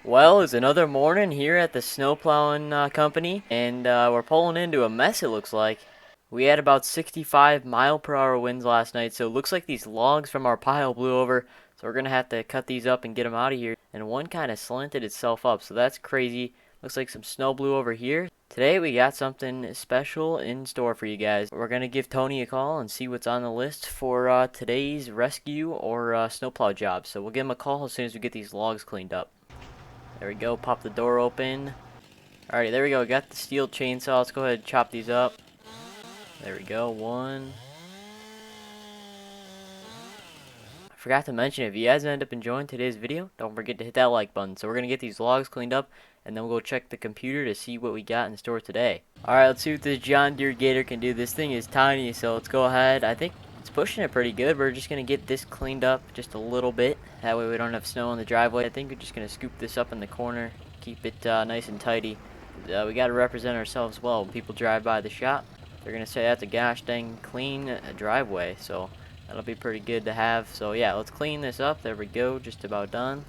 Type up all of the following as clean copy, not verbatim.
Well, it's another morning here at the snow plowing company, and we're pulling into a mess, it looks like. We had about 65 mile per hour winds last night, so it looks like these logs from our pile blew over, so we're going to have to cut these up and get them out of here. And one kind of slanted itself up, so that's crazy. Looks like some snow blew over here. Today we got something special in store for you guys. We're going to give Tony a call and see what's on the list for today's rescue or snowplow job. So we'll give him a call as soon as we get these logs cleaned up. There we go, pop the door open. Alrighty, there we go, got the steel chainsaw. Let's go ahead and chop these up. There we go, one. I forgot to mention, if you guys end up enjoying today's video, don't forget to hit that like button. So we're going to get these logs cleaned up, and then we'll go check the computer to see what we got in store today. Alright, let's see what this John Deere Gator can do. This thing is tiny, so let's go ahead. I think it's pushing it pretty good. We're just going to get this cleaned up just a little bit. That way we don't have snow on the driveway. I think we're just going to scoop this up in the corner, keep it nice and tidy. We got to represent ourselves well. When people drive by the shop, they're going to say that's a gosh dang clean driveway. So that'll be pretty good to have. So yeah, let's clean this up. There we go, just about done.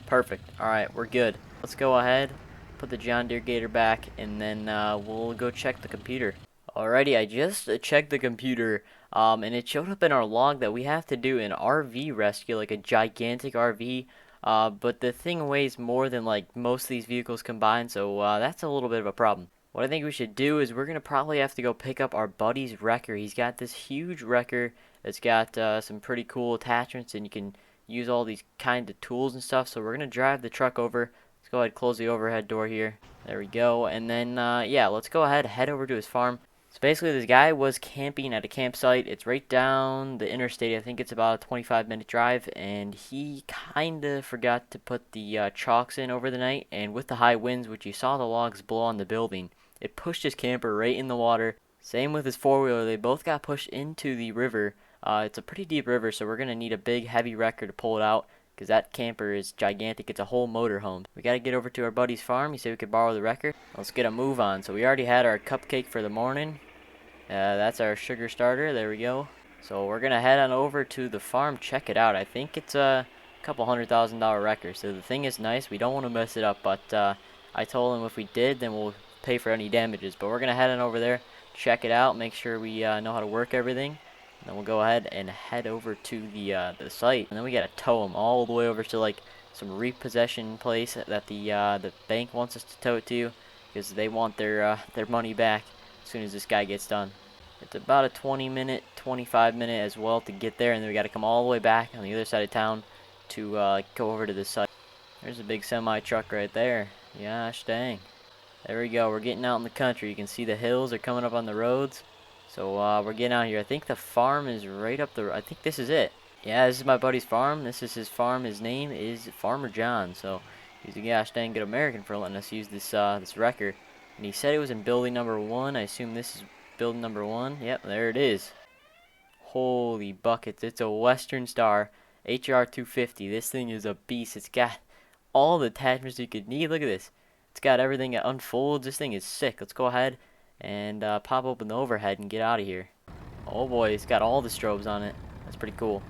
Perfect. Alright, we're good. Let's go ahead, put the John Deere Gator back, and then we'll go check the computer. Alrighty, I just checked the computer, and it showed up in our log that we have to do an RV rescue, like a gigantic RV, but the thing weighs more than like most of these vehicles combined, so that's a little bit of a problem. What I think we should do is we're going to probably have to go pick up our buddy's wrecker. He's got this huge wrecker that's got some pretty cool attachments, and you can use all these kind of tools and stuff, so we're going to drive the truck over. Let's go ahead and close the overhead door here. There we go, and then yeah, let's go ahead and head over to his farm. So basically this guy was camping at a campsite. It's right down the interstate. I think it's about a 25-minute drive, and he kinda forgot to put the chocks in over the night, and with the high winds, which you saw the logs blow on the building, it pushed his camper right in the water. Same with his four-wheeler. They both got pushed into the river. It's a pretty deep river, so we're gonna need a big heavy wrecker to pull it out, because that camper is gigantic. It's a whole motorhome. We got to get over to our buddy's farm. He said we could borrow the wrecker. Let's get a move on. So we already had our cupcake for the morning. That's our sugar starter. There we go. So we're going to head on over to the farm, check it out. I think it's a couple $100,000 wrecker. So the thing is nice. We don't want to mess it up, but I told him if we did, then we'll pay for any damages. But we're going to head on over there, check it out, make sure we know how to work everything. Then we'll go ahead and head over to the site, and then we gotta tow them all the way over to like some repossession place that the bank wants us to tow it to, because they want their money back as soon as this guy gets done. It's about a 20-minute, 25-minute as well to get there, and then we gotta come all the way back on the other side of town to go over to the site. There's a big semi truck right there. Gosh dang. There we go. We're getting out in the country. You can see the hills are coming up on the roads. So we're getting out here. I think the farm is right up the... I think this is it. Yeah, this is my buddy's farm. This is his farm. His name is Farmer John. So he's a gosh dang good American for letting us use this this wrecker. And he said it was in building number 1. I assume this is building number 1. Yep, there it is. Holy buckets. It's a Western Star HR 250. This thing is a beast. It's got all the attachments you could need. Look at this. It's got everything that unfolds. This thing is sick. Let's go ahead and pop open the overhead and get out of here. Oh boy, it's got all the strobes on it. That's pretty cool.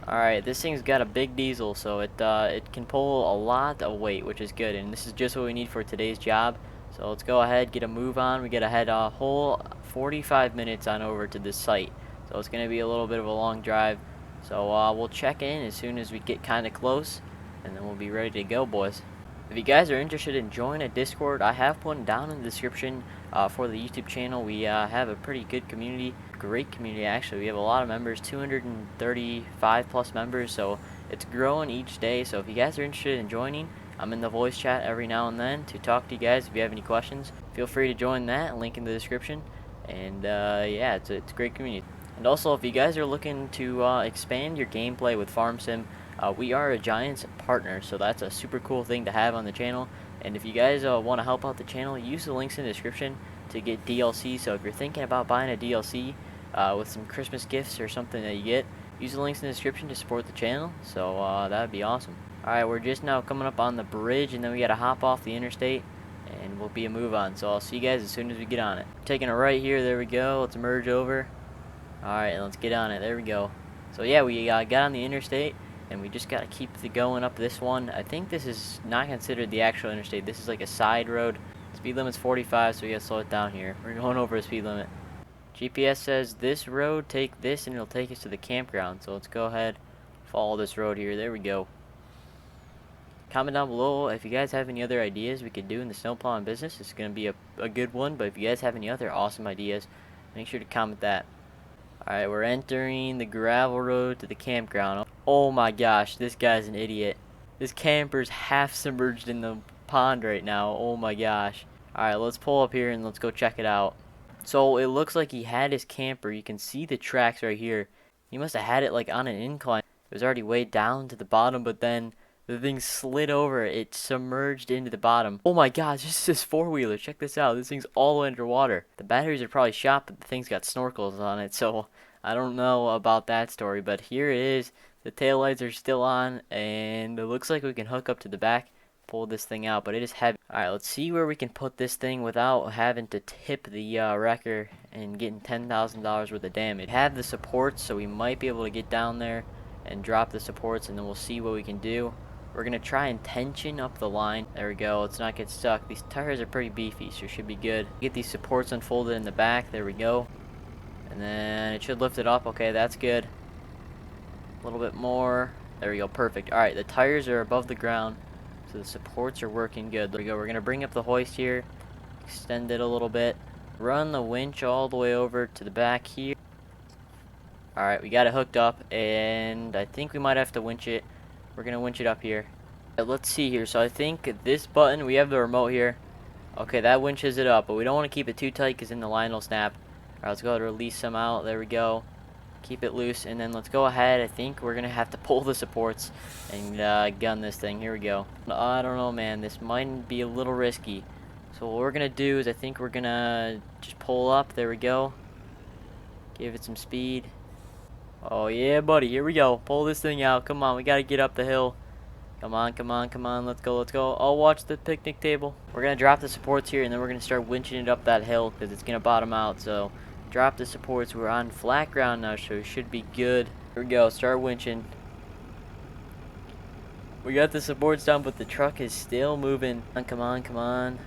Alright, this thing's got a big diesel, so it can pull a lot of weight, which is good, and this is just what we need for today's job. So let's go ahead, get a move on. We gotta head a whole 45 minutes on over to this site, so it's gonna be a little bit of a long drive. So we'll check in as soon as we get kinda close, and then we'll be ready to go, boys. If you guys are interested in joining a Discord, I have put down in the description for the YouTube channel. We have a pretty good community, great community actually. We have a lot of members, 235 plus members, so it's growing each day. So if you guys are interested in joining, I'm in the voice chat every now and then to talk to you guys. If you have any questions, feel free to join that, link in the description. And yeah, it's a great community. And also, if you guys are looking to expand your gameplay with Farm Sim, we are a Giants partner, so that's a super cool thing to have on the channel. And if you guys want to help out the channel, use the links in the description to get DLC. So if you're thinking about buying a DLC with some Christmas gifts or something that you get, use the links in the description to support the channel. So that would be awesome. Alright, we're just now coming up on the bridge, and then we got to hop off the interstate, and we'll be a move on. So I'll see you guys as soon as we get on it. Taking it right here. There we go. Let's merge over. Alright, let's get on it. There we go. So yeah, we got on the interstate, and we just gotta keep the going up this one. I think this is not considered the actual interstate. This is like a side road. Speed limit's 45, so we gotta slow it down here. We're going over the speed limit. GPS says this road, take this, and it'll take us to the campground. So let's go ahead, follow this road here. There we go. Comment down below if you guys have any other ideas we could do in the snowplowing business. It's going to be a good one, but if you guys have any other awesome ideas, make sure to comment that. Alright, we're entering the gravel road to the campground. Oh my gosh, this guy's an idiot. This camper's half submerged in the pond right now. Oh my gosh. Alright, let's pull up here and let's go check it out. So it looks like he had his camper. You can see the tracks right here. He must have had it like on an incline. It was already way down to the bottom, but then the thing slid over. It submerged into the bottom. Oh my gosh, this is this four-wheeler. Check this out. This thing's all the way underwater. The batteries are probably shot, but the thing's got snorkels on it, so I don't know about that story. But here it is. The taillights are still on, and it looks like we can hook up to the back, pull this thing out, but it is heavy. Alright, let's see where we can put this thing without having to tip the wrecker and getting $10,000 worth of damage. We have the supports, so we might be able to get down there and drop the supports, and then we'll see what we can do. We're going to try and tension up the line. There we go. Let's not get stuck. These tires are pretty beefy, so it should be good. Get these supports unfolded in the back. There we go. And then it should lift it up. Okay, that's good. A little bit more. There we go. Perfect. Alright, the tires are above the ground, so the supports are working good. There we go. We're going to bring up the hoist here. Extend it a little bit. Run the winch all the way over to the back here. Alright, we got it hooked up, and I think we might have to winch it. We're going to winch it up here. Let's see here. So I think this button, we have the remote here. Okay, that winches it up, but we don't want to keep it too tight because then the line will snap. Alright, let's go ahead and release some out. There we go. Keep it loose, and then let's go ahead. I think we're going to have to pull the supports and gun this thing. Here we go. I don't know, man. This might be a little risky. So what we're going to do is I think we're going to just pull up. There we go. Give it some speed. Oh yeah, buddy, here we go. Pull this thing out. Come on, we gotta get up the hill. Come on, come on, come on. Let's go, let's go. Oh, watch the picnic table. We're gonna drop the supports here, and then we're gonna start winching it up that hill because it's gonna bottom out. So drop the supports. We're on flat ground now, so it should be good. Here we go. Start winching. We got the supports down, but the truck is still moving. Come on, come on.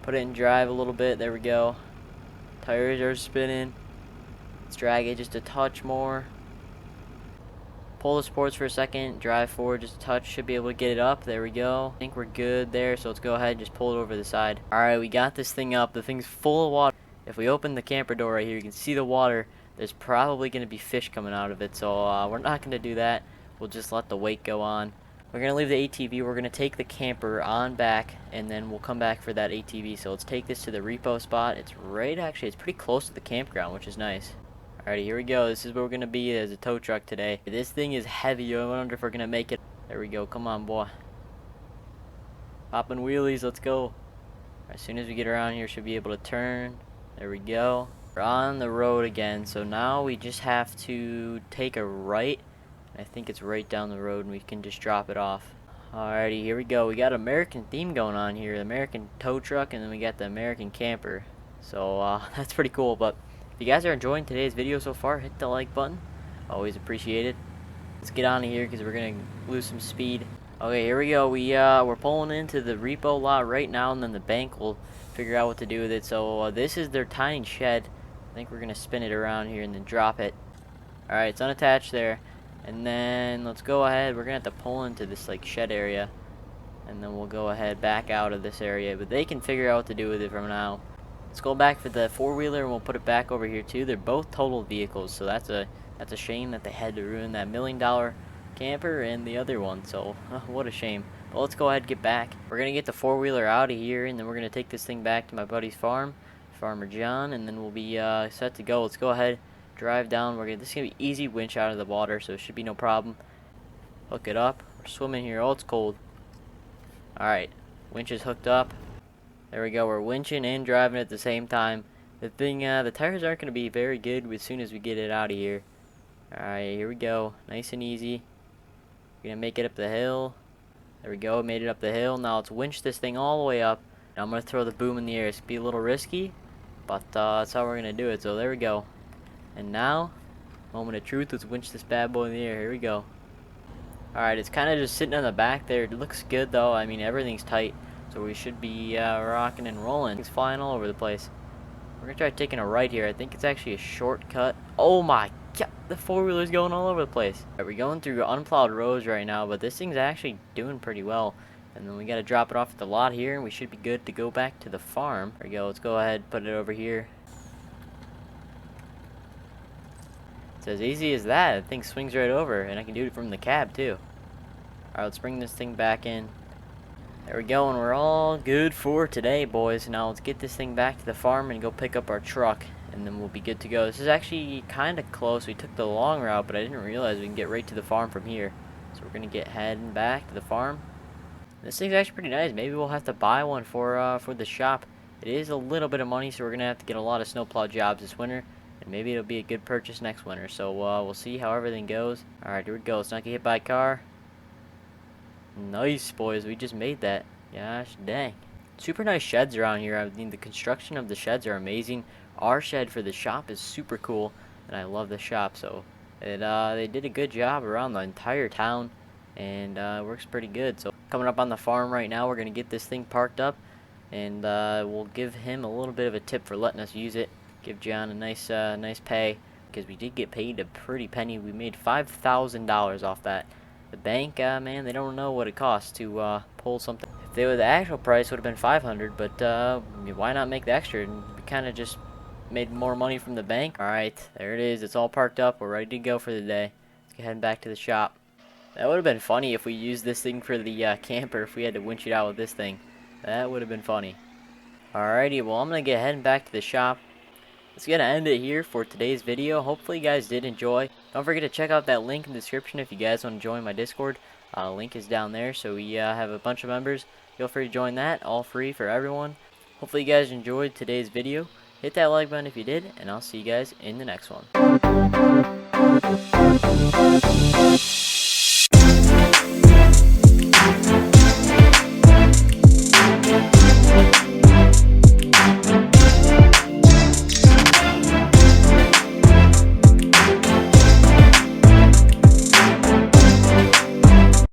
Put it in drive a little bit. There we go. Tires are spinning. Let's drag it just a touch more. Pull the supports for a second. Drive forward just a touch. Should be able to get it up. There we go. I think we're good there. So let's go ahead and just pull it over the side. Alright, we got this thing up. The thing's full of water. If we open the camper door right here, you can see the water. There's probably going to be fish coming out of it. So we're not going to do that. We'll just let the weight go on. We're going to leave the ATV. We're going to take the camper on back, and then we'll come back for that ATV. So let's take this to the repo spot. It's right, actually, it's pretty close to the campground, which is nice. Alrighty, here we go. This is where we're going to be as a tow truck today. This thing is heavy. I wonder if we're going to make it. There we go. Come on, boy. Popping wheelies. Let's go. As soon as we get around here, should be able to turn. There we go. We're on the road again. So now we just have to take a right. I think it's right down the road, and we can just drop it off. Alrighty, here we go. We got American theme going on here. The American tow truck, and then we got the American camper. So that's pretty cool, but if you guys are enjoying today's video so far, hit the like button. Always appreciate it. Let's get on here because we're going to lose some speed. Okay, here we go. We're pulling into the repo lot right now, and then the bank will figure out what to do with it. So this is their tiny shed. I think we're going to spin it around here and then drop it. Alright, it's unattached there. And then let's go ahead. We're going to have to pull into this like shed area. And then we'll go ahead back out of this area. But they can figure out what to do with it from now. Let's go back for the four-wheeler, and we'll put it back over here too. They're both totaled vehicles, so that's a shame that they had to ruin that $1 million camper and the other one. So what a shame. But let's go ahead and get back. We're gonna get the four-wheeler out of here, and then we're gonna take this thing back to my buddy's farm, Farmer John, and then we'll be set to go. Let's go ahead, drive down. This is gonna be easy winch out of the water, so it should be no problem. Hook it up. We're swimming here. Oh, it's cold. All right, winch is hooked up. There we go. We're winching and driving at the same time. The tires aren't going to be very good as soon as we get it out of here. Alright, here we go. Nice and easy. We're going to make it up the hill. There we go. Made it up the hill. Now let's winch this thing all the way up. Now I'm going to throw the boom in the air. It's going to be a little risky, but that's how we're going to do it. So there we go. And now, moment of truth. Let's winch this bad boy in the air. Here we go. Alright, it's kind of just sitting on the back there. It looks good though. I mean, everything's tight, so we should be rocking and rolling. It's flying all over the place. We're gonna try taking a right here. I think it's actually a shortcut. Oh my god, the four-wheeler's going all over the place. Alright, we're going through unplowed roads right now, but this thing's actually doing pretty well. And then we gotta drop it off at the lot here, and we should be good to go back to the farm. There we go, let's go ahead and put it over here. It's as easy as that. The thing swings right over, and I can do it from the cab too. Alright, let's bring this thing back in. There we go, and we're all good for today, boys. Now let's get this thing back to the farm and go pick up our truck, and then we'll be good to go. This is actually kind of close. We took the long route, but I didn't realize we can get right to the farm from here. So we're gonna get heading back to the farm. This thing's actually pretty nice. Maybe we'll have to buy one for the shop. It is a little bit of money, so we're gonna have to get a lot of snowplow jobs this winter. And maybe it'll be a good purchase next winter. So we'll see how everything goes. Alright, here we go. Let's not get hit by a car. Nice, boys. We just made that. Gosh dang. Super nice sheds around here. I mean, the construction of the sheds are amazing. Our shed for the shop is super cool. And I love the shop. So they did a good job around the entire town. And it works pretty good. So coming up on the farm right now, we're going to get this thing parked up. And we'll give him a little bit of a tip for letting us use it. Give John a nice pay, because we did get paid a pretty penny. We made $5,000 off that. The bank, man, they don't know what it costs to pull something. If they were the actual price, would have been $500, but why not make the extra? And we kind of just made more money from the bank. All right, there it is. It's all parked up. We're ready to go for the day. Let's get heading back to the shop. That would have been funny if we used this thing for the camper. If we had to winch it out with this thing, that would have been funny. Alrighty, well, I'm gonna get heading back to the shop. It's gonna end it here for today's video. Hopefully you guys did enjoy. Don't forget to check out that link in the description if you guys want to join my Discord. Link is down there, so we have a bunch of members. Feel free to join that, all free for everyone. Hopefully you guys enjoyed today's video. Hit that like button if you did, and I'll see you guys in the next one.